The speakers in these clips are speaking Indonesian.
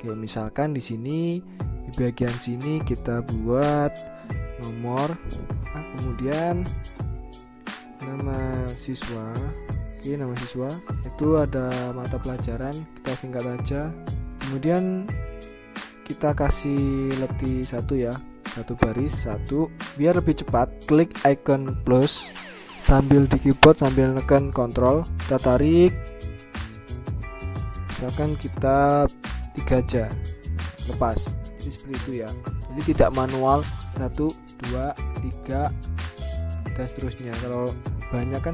Oke, misalkan di sini di bagian sini kita buat nomor, kemudian nama siswa. Oke, nama siswa itu ada mata pelajaran, kita singkat aja. Kemudian kita kasih letih 1 ya, 1 baris 1. Biar lebih cepat, klik icon plus sambil di keyboard sambil tekan Ctrl, kita tarik. Misalkan kita 3 aja, lepas. Jadi seperti itu ya. Jadi tidak manual 1, 2, 3 dan seterusnya. Kalau banyak kan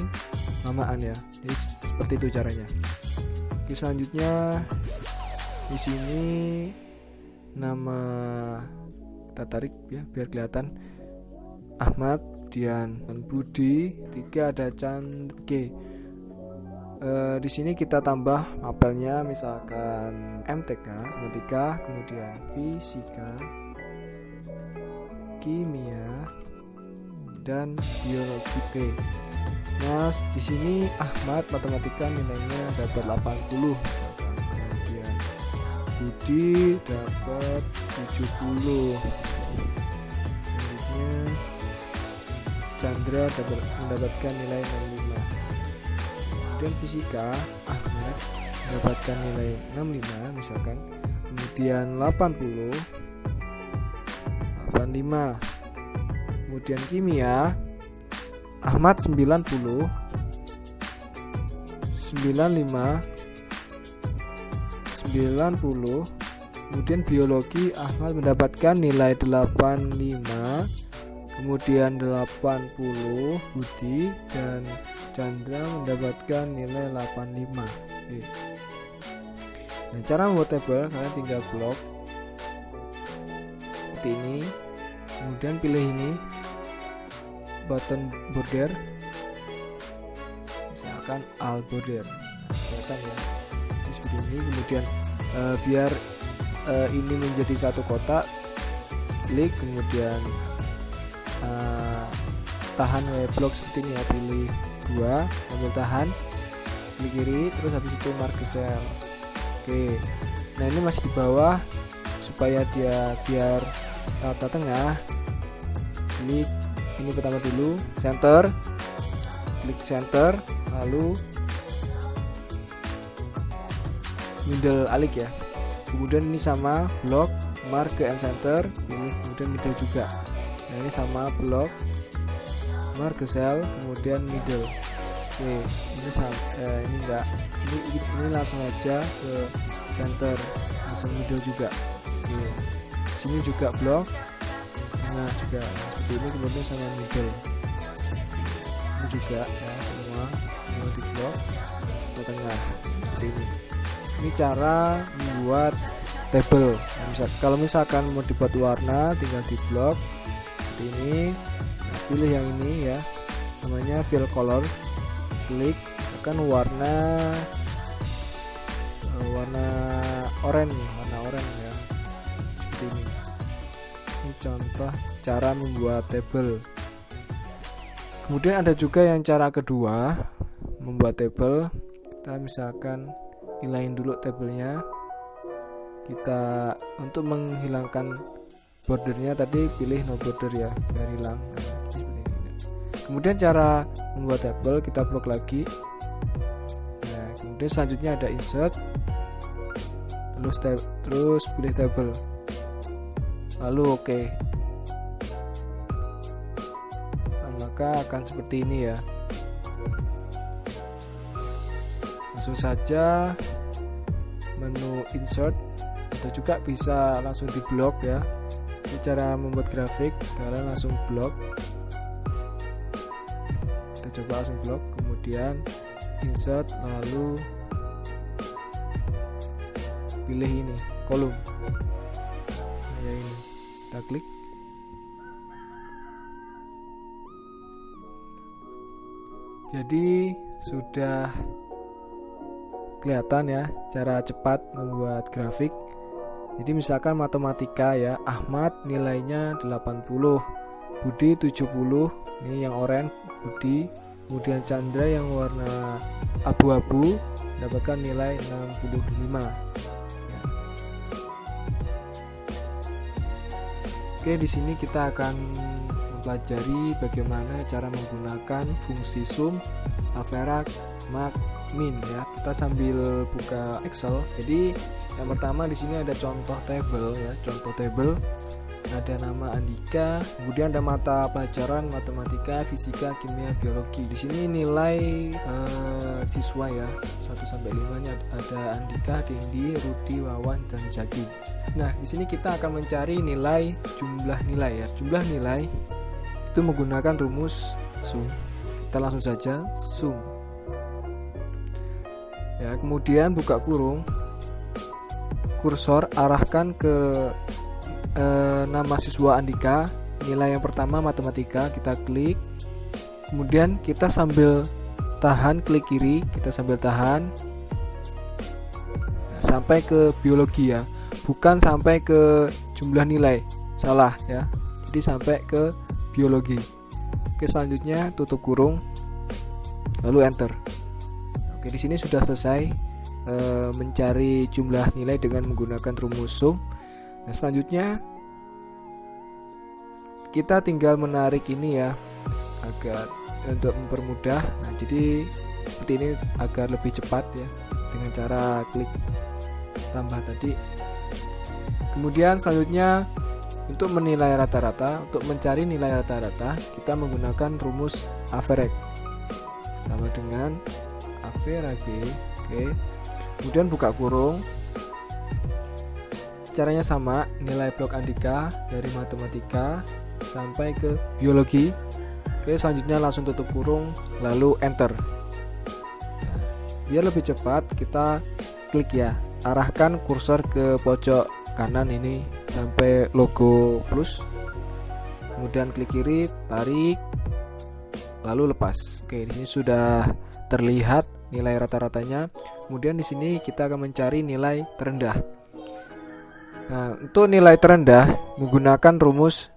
lamaan ya. Jadi seperti itu caranya. Oke, selanjutnya di sini nama kita tarik ya biar kelihatan. Ahmad, Dian, dan Budi. 3 ada Chan. Oke. Di sini kita tambah mapelnya, misalkan MTK, matematika, kemudian fisika, kimia, dan biologi P. Nah, di sini Ahmad matematika nilainya dapat 80. Kemudian Budi dapat 70. Selanjutnya Chandra mendapatkan nilai 65. Kemudian fisika Ahmad mendapatkan nilai 65 misalkan. Kemudian 85. Kemudian kimia Ahmad 90, 95, 90. Kemudian biologi Ahmad mendapatkan nilai 85. Kemudian 80 Budi dan Chandra mendapatkan nilai 85. Oke. Nah, cara membuat tabel kalian tinggal blok seperti ini. Kemudian pilih ini button border, misalkan all border. Nah, kelihatan ya. Ini seperti ini. Kemudian biar ini menjadi satu kotak, klik kemudian tahan block seperti ini ya, pilih 2, ambil tahan, klik kiri, terus habis itu mark cell. Oke, nah ini masih di bawah supaya dia biar rata tengah. Klik ini pertama dulu, center, klik center, lalu middle alik ya. Kemudian ini sama block, mark ke and center, pilih kemudian middle juga. Nah ini sama block, mark ke cell, kemudian middle. Oke, ini sama, ini enggak, ini langsung aja ke center, langsung middle juga. Oke, sini juga block, nah juga seperti ini, kemudian sama middle. Ini juga ya, semua di block ke tengah seperti ini. Ini cara membuat tabel. Nah, kalau misalkan mau dibuat warna, tinggal di blok seperti ini. Nah, pilih yang ini ya, namanya fill color. Klik, akan warna oranye, ya, seperti ini. Ini contoh cara membuat tabel. Kemudian ada juga yang cara kedua membuat tabel. Kita misalkan hilahin dulu tabelnya. Kita untuk menghilangkan bordernya tadi pilih no border ya, biar hilang. Nah, seperti ini. Kemudian cara membuat tabel, kita blok lagi. Nah, kemudian selanjutnya ada insert, terus pilih tabel, lalu oke. Nah, maka akan seperti ini ya. Langsung saja menu insert, atau juga bisa langsung di blok ya. Ini cara membuat grafik, kalian langsung blok. Kita coba langsung blok, kemudian insert, lalu pilih ini kolom. Nah, ini kita klik. Jadi sudah kelihatan ya cara cepat membuat grafik. Jadi misalkan matematika ya, Ahmad nilainya 80, Budi 70, ini yang oranye Budi, kemudian Chandra yang warna abu-abu mendapatkan nilai 65 ya. Oke, di sini kita akan mempelajari bagaimana cara menggunakan fungsi sum, average, max, min ya. Kita sambil buka Excel. Jadi yang pertama di sini ada contoh table ya, contoh table. Ada nama Andika, kemudian ada mata pelajaran matematika, fisika, kimia, biologi. Di sini nilai siswa ya 1 sampai 5-nya ada Andika, Dendi, Rudi, Wawan, dan Jaki. Nah, di sini kita akan mencari nilai jumlah nilai ya. Jumlah nilai itu menggunakan rumus sum. Kita langsung saja sum. Ya, kemudian buka kurung. Kursor arahkan ke nama siswa Andika, nilai yang pertama matematika, kita klik, kemudian kita sambil tahan, klik kiri, kita sambil tahan sampai ke biologi ya, bukan sampai ke jumlah nilai, salah ya, jadi sampai ke biologi. Oke, selanjutnya tutup kurung, lalu enter. Oke, di sini sudah selesai mencari jumlah nilai dengan menggunakan rumus sum. Nah, selanjutnya kita tinggal menarik ini ya, agar untuk mempermudah. Nah, jadi seperti ini agar lebih cepat ya, dengan cara klik tambah tadi. Kemudian selanjutnya untuk menilai rata-rata, untuk mencari nilai rata-rata kita menggunakan rumus average sama dengan average. Oke, kemudian buka kurung. Caranya sama, nilai blok Andika dari matematika sampai ke biologi. Oke, selanjutnya langsung tutup kurung lalu enter. Nah, biar lebih cepat kita klik ya, arahkan kursor ke pojok kanan ini sampai logo plus, kemudian klik kiri, tarik, lalu lepas. Oke, di sini sudah terlihat nilai rata-ratanya. Kemudian di sini kita akan mencari nilai terendah. Nah, untuk nilai terendah menggunakan rumus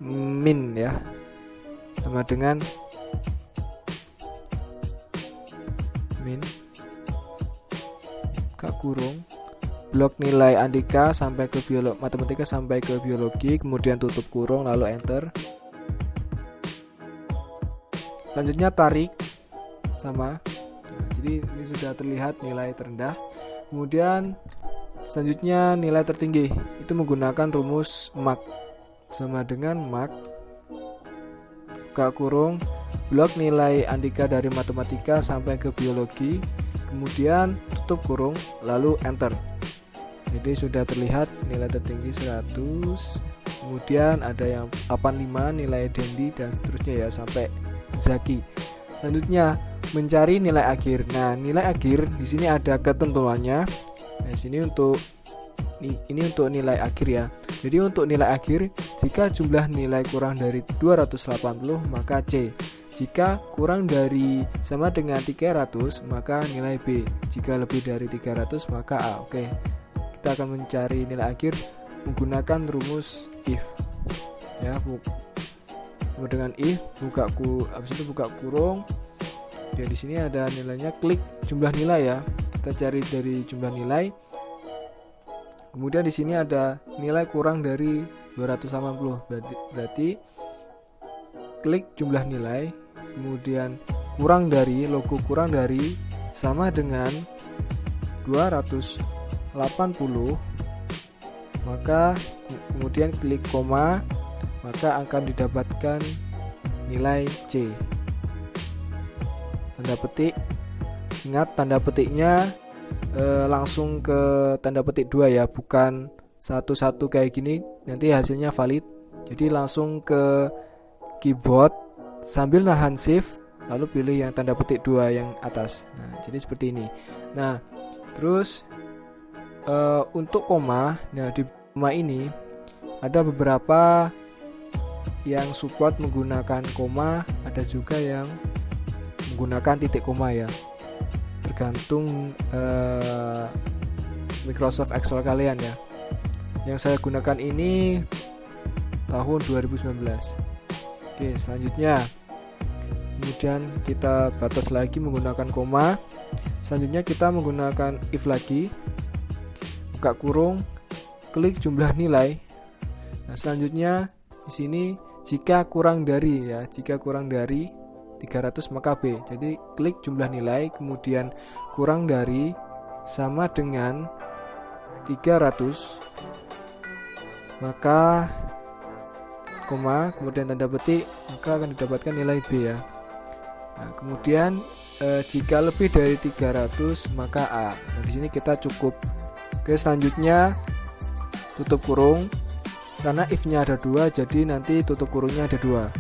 min ya, sama dengan min, buka kurung, blok nilai Andika sampai ke matematika sampai ke biologi, kemudian tutup kurung lalu enter. Selanjutnya tarik sama. Nah, jadi ini sudah terlihat nilai terendah. Kemudian selanjutnya nilai tertinggi itu menggunakan rumus max sama dengan max, buka kurung, blok nilai Andika dari matematika sampai ke biologi, kemudian tutup kurung lalu enter. Jadi sudah terlihat nilai tertinggi 100, kemudian ada yang 85 nilai Dendi dan seterusnya ya sampai Zaki. Selanjutnya mencari nilai akhir. Nah, nilai akhir di sini ada ketentuannya. Nah, sini untuk nilai akhir ya. Jadi untuk nilai akhir, jika jumlah nilai kurang dari 280 maka C. Jika kurang dari sama dengan 300 maka nilai B. Jika lebih dari 300 maka A. Oke. Kita akan mencari nilai akhir menggunakan rumus if. Ya, sama dengan if, habis itu buka kurung. Oke, di sini ada nilainya, klik jumlah nilai ya. Kita cari dari jumlah nilai. Kemudian di sini ada nilai kurang dari 280. Berarti klik jumlah nilai, kemudian kurang dari, logo kurang dari sama dengan 280. Maka kemudian klik koma, maka akan didapatkan nilai C. Tanda petik. Ingat tanda petiknya langsung ke tanda petik 2 ya, bukan satu-satu kayak gini, nanti hasilnya valid. Jadi langsung ke keyboard sambil nahan shift lalu pilih yang tanda petik 2 yang atas. Nah, jadi seperti ini. Nah, terus untuk koma, nah di koma ini ada beberapa yang support menggunakan koma, ada juga yang menggunakan titik koma ya, tergantung Microsoft Excel kalian ya. Yang saya gunakan ini tahun 2019. Oke, selanjutnya kemudian kita batas lagi menggunakan koma. Selanjutnya kita menggunakan if lagi, buka kurung, klik jumlah nilai, Nah, selanjutnya di sini jika kurang dari ya, jika kurang dari 300 maka B. Jadi klik jumlah nilai, kemudian kurang dari sama dengan 300, maka koma, kemudian tanda petik, maka akan didapatkan nilai B ya. Nah, kemudian jika lebih dari 300 maka A. Nah, di sini kita cukup. Oke, selanjutnya tutup kurung. Karena if-nya ada 2, jadi nanti tutup kurungnya ada 2.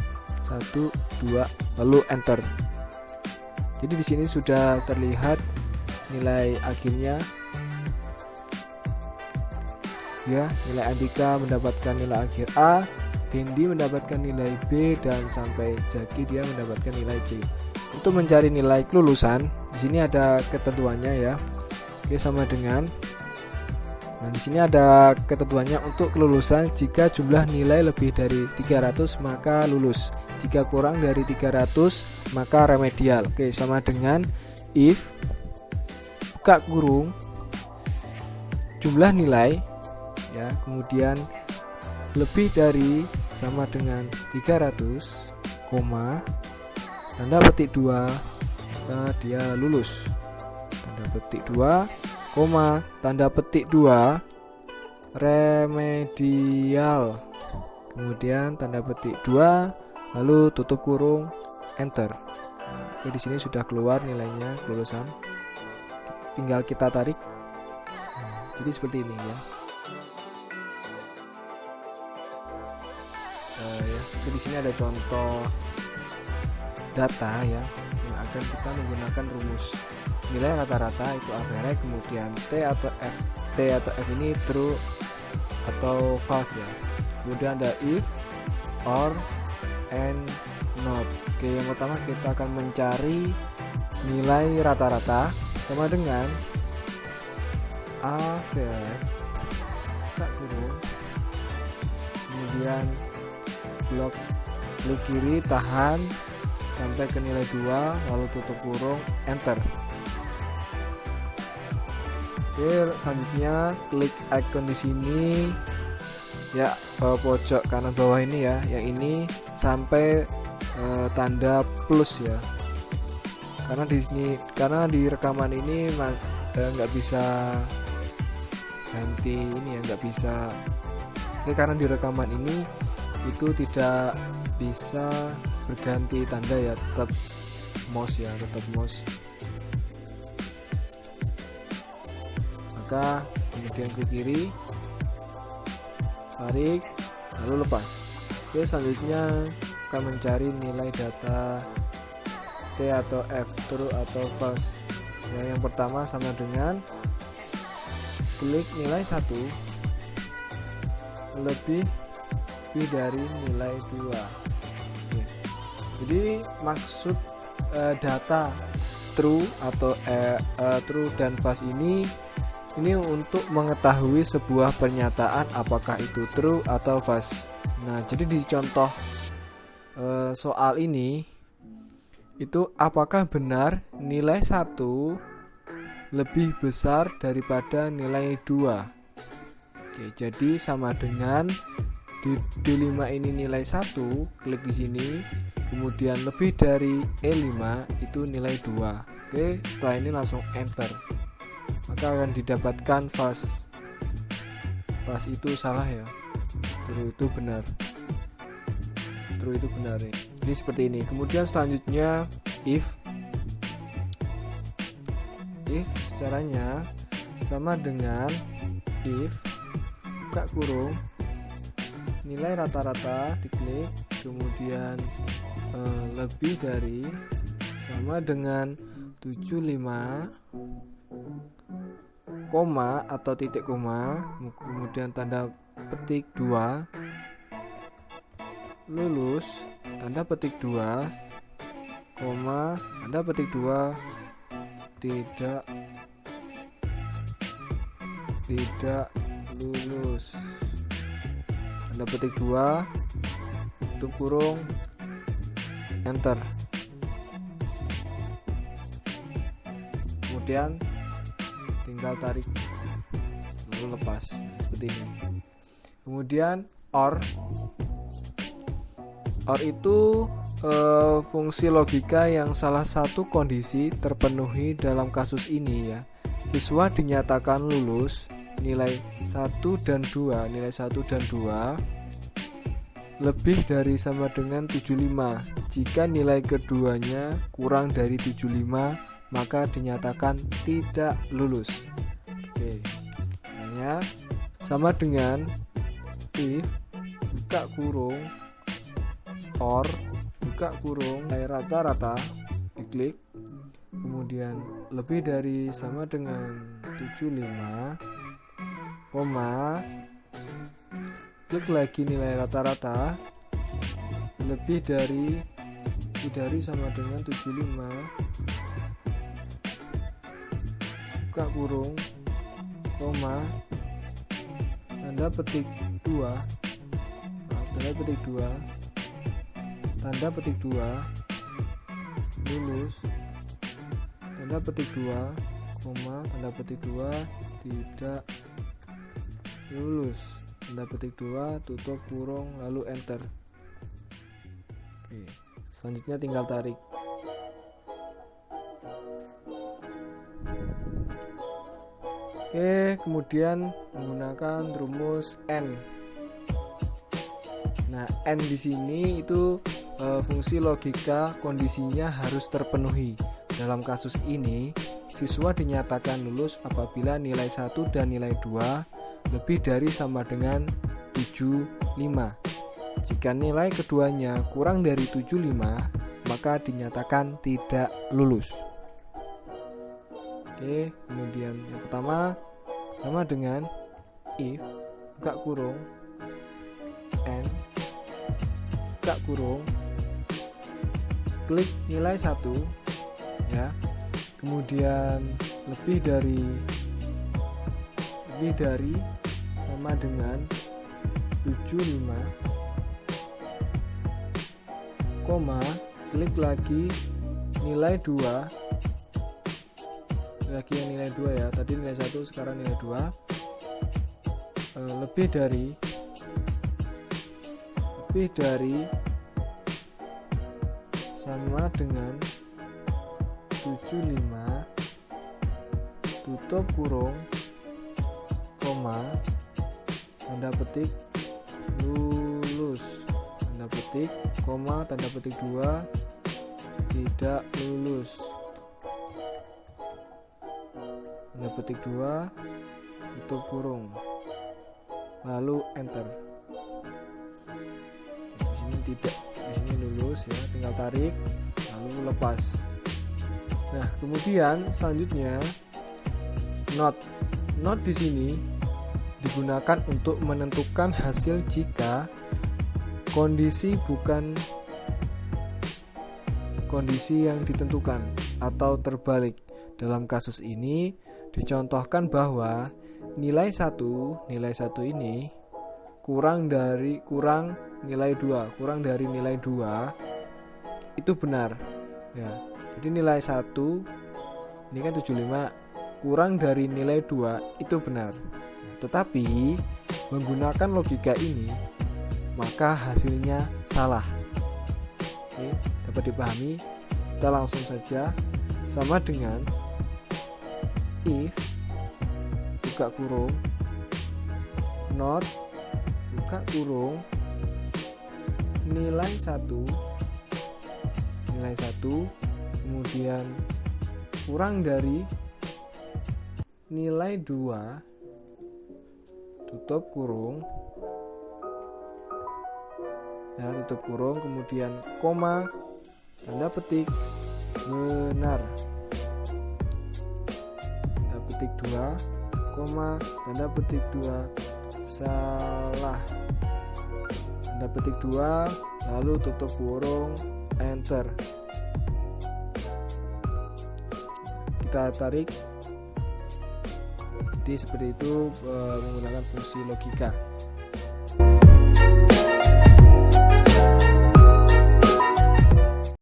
1, 2, lalu enter. Jadi di sini sudah terlihat nilai akhirnya. Ya, nilai Andika mendapatkan nilai akhir A, Dendi mendapatkan nilai B, dan sampai Jaki dia mendapatkan nilai C. Untuk mencari nilai kelulusan, di sini ada ketentuannya ya. Oke, sama dengan. Nah, di sini ada ketentuannya untuk kelulusan. Jika jumlah nilai lebih dari 300 maka lulus. Jika kurang dari 300 maka remedial. Oke, sama dengan if buka kurung jumlah nilai ya, kemudian lebih dari sama dengan 300, koma, tanda petik 2, maka dia lulus. Tanda petik 2, koma, tanda petik 2, remedial. Kemudian tanda petik 2, lalu tutup kurung, enter. Nah, di sini sudah keluar nilainya kelulusan. Tinggal kita tarik. Jadi seperti ini ya. Di sini ada contoh data ya, yang akan kita menggunakan rumus nilai rata-rata itu average, kemudian T atau F ini true atau false ya. Kemudian ada if, or, and not. Oke, yang pertama kita akan mencari nilai rata-rata sama dengan average, kemudian blok klik kiri, tahan sampai ke nilai 2, lalu tutup kurung, enter. Oke, selanjutnya klik icon di sini ya, pojok kanan bawah ini ya, yang ini sampai tanda plus ya. Karena di sini, karena di rekaman ini nggak bisa ganti ini ya, nggak bisa. Oke, karena di rekaman ini itu tidak bisa berganti tanda ya, tetap mouse ya, tetap mouse. Maka kemudian klik kiri, tarik, lalu lepas. Oke, selanjutnya akan mencari nilai data T atau F, true atau false ya. Yang pertama sama dengan klik nilai 1 lebih dari nilai 2. Oke. Jadi maksud data true atau true dan false ini untuk mengetahui sebuah pernyataan apakah itu true atau false. Nah, jadi di contoh soal ini itu apakah benar nilai 1 lebih besar daripada nilai 2. Oke, jadi sama dengan di D5 ini nilai 1, klik di sini, kemudian lebih dari E5 itu nilai 2. Oke, setelah ini langsung enter. Maka akan didapatkan false. False itu salah ya. True itu benar. True itu benar ya. Jadi seperti ini. Kemudian selanjutnya if caranya sama dengan if buka kurung nilai rata-rata, diklik, kemudian lebih dari sama dengan 75, koma atau titik koma, kemudian tanda petik 2, lulus, tanda petik 2, koma, tanda petik 2, tidak lulus, tanda petik 2, tutup kurung, enter. Kemudian tinggal tarik lalu lepas. Nah, seperti ini. Kemudian OR. OR itu fungsi logika yang salah satu kondisi terpenuhi dalam kasus ini ya. Siswa dinyatakan lulus nilai 1 dan 2, nilai 1 dan 2 lebih dari sama dengan 75. Jika nilai keduanya kurang dari 75, maka dinyatakan tidak lulus. Oke. Hanya sama dengan if buka kurung OR buka kurung nilai rata-rata, diklik, kemudian lebih dari sama dengan 75, koma, klik lagi nilai rata-rata, lebih dari sama dengan 75, buka kurung, koma, tanda petik 2, tanda petik 2, lulus, tanda petik 2, koma, tanda petik 2, tidak lulus, tanda petik 2, tutup kurung, lalu enter. Oke, selanjutnya tinggal tarik. Oke, kemudian menggunakan rumus N. Nah, N di sini itu fungsi logika kondisinya harus terpenuhi. Dalam kasus ini, siswa dinyatakan lulus apabila nilai 1 dan nilai 2 lebih dari sama dengan 75. Jika nilai keduanya kurang dari 75, maka dinyatakan tidak lulus. Oke, kemudian yang pertama sama dengan if buka kurung N buka kurung, klik nilai 1 ya, kemudian lebih dari sama dengan 75, koma, klik lagi nilai 2, lagi yang nilai 2 ya, tadi nilai 1 sekarang nilai 2, lebih dari sama dengan 75, tutup kurung, koma, tanda petik lulus, tanda petik, koma, tanda petik 2, tidak lulus, tanda petik 2, tutup kurung, lalu enter. Di sini lulus ya, tinggal tarik lalu lepas. Nah, kemudian selanjutnya not di sini digunakan untuk menentukan hasil jika kondisi bukan kondisi yang ditentukan atau terbalik. Dalam kasus ini dicontohkan bahwa nilai 1 ini kurang dari nilai 2 itu benar ya. Jadi nilai 1 ini kan 75 kurang dari nilai 2 itu benar. Tetapi menggunakan logika ini maka hasilnya salah. Oke, dapat dipahami? Kita langsung saja sama dengan if buka kurung not buka kurung nilai 1 kemudian kurang dari nilai 2 tutup kurung ya, tutup kurung, kemudian koma, tanda petik benar, tanda petik 2, koma, tanda petik 2 salah, tanda petik 2, lalu tutup kurung, enter. Kita tarik. Jadi seperti itu menggunakan fungsi logika.